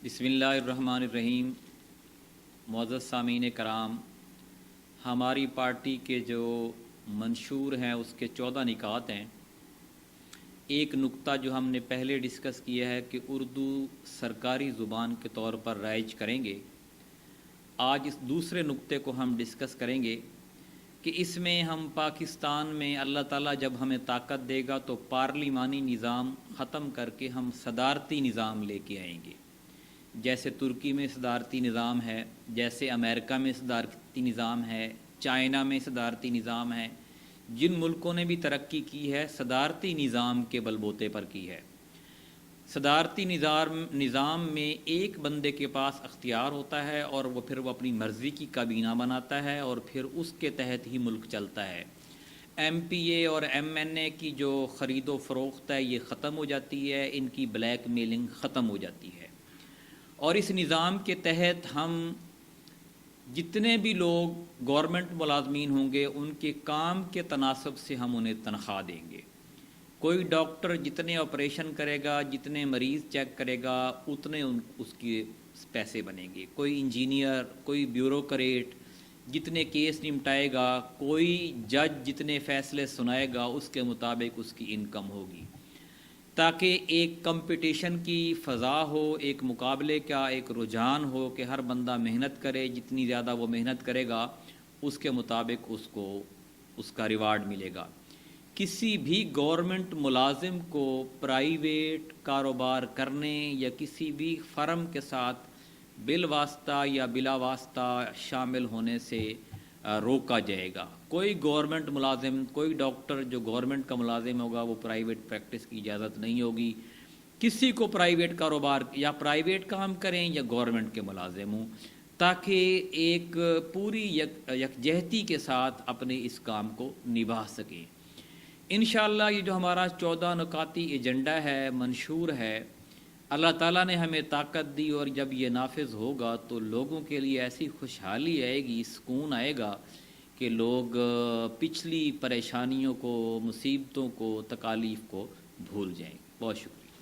بسم اللہ الرحمن الرحیم۔ معزز سامعین کرام، ہماری پارٹی کے جو منشور ہیں اس کے 14 نکات ہیں۔ ایک نقطہ جو ہم نے پہلے ڈسکس کیا ہے کہ اردو سرکاری زبان کے طور پر رائج کریں گے، آج اس دوسرے نقطے کو ہم ڈسکس کریں گے کہ اس میں ہم پاکستان میں اللہ تعالیٰ جب ہمیں طاقت دے گا تو پارلیمانی نظام ختم کر کے ہم صدارتی نظام لے کے آئیں گے۔ جیسے ترکی میں صدارتی نظام ہے، جیسے امریکہ میں صدارتی نظام ہے، چائنا میں صدارتی نظام ہے۔ جن ملکوں نے بھی ترقی کی ہے صدارتی نظام کے بل بوتے پر کی ہے۔ صدارتی نظام میں ایک بندے کے پاس اختیار ہوتا ہے اور پھر وہ اپنی مرضی کی کابینہ بناتا ہے اور پھر اس کے تحت ہی ملک چلتا ہے۔ ایم پی اے اور ایم این اے کی جو خرید و فروخت ہے یہ ختم ہو جاتی ہے، ان کی بلیک میلنگ ختم ہو جاتی ہے، اور اس نظام کے تحت ہم جتنے بھی لوگ گورنمنٹ ملازمین ہوں گے ان کے کام کے تناسب سے ہم انہیں تنخواہ دیں گے۔ کوئی ڈاکٹر جتنے آپریشن کرے گا، جتنے مریض چیک کرے گا، اتنے اس کے پیسے بنیں گے۔ کوئی انجینئر، کوئی بیوروکریٹ جتنے کیس نمٹائے گا، کوئی جج جتنے فیصلے سنائے گا، اس کے مطابق اس کی انکم ہوگی، تاکہ ایک کمپٹیشن کی فضا ہو، ایک مقابلے کا ایک رجحان ہو کہ ہر بندہ محنت کرے، جتنی زیادہ وہ محنت کرے گا اس کے مطابق اس کو اس کا ریوارڈ ملے گا۔ کسی بھی گورنمنٹ ملازم کو پرائیویٹ کاروبار کرنے یا کسی بھی فرم کے ساتھ بالواسطہ یا بلا واسطہ شامل ہونے سے روکا جائے گا۔ کوئی گورنمنٹ ملازم، کوئی ڈاکٹر جو گورنمنٹ کا ملازم ہوگا وہ پرائیویٹ پریکٹس کی اجازت نہیں ہوگی۔ کسی کو پرائیویٹ کاروبار یا پرائیویٹ کام کریں یا گورنمنٹ کے ملازم ہوں، تاکہ ایک پوری یکجہتی کے ساتھ اپنے اس کام کو نبھا سکیں۔ انشاءاللہ یہ جو ہمارا 14 نکاتی ایجنڈا ہے، منشور ہے، اللہ تعالیٰ نے ہمیں طاقت دی، اور جب یہ نافذ ہوگا تو لوگوں کے لیے ایسی خوشحالی آئے گی، سکون آئے گا کہ لوگ پچھلی پریشانیوں کو، مصیبتوں کو، تکالیف کو بھول جائیں۔ بہت شکریہ۔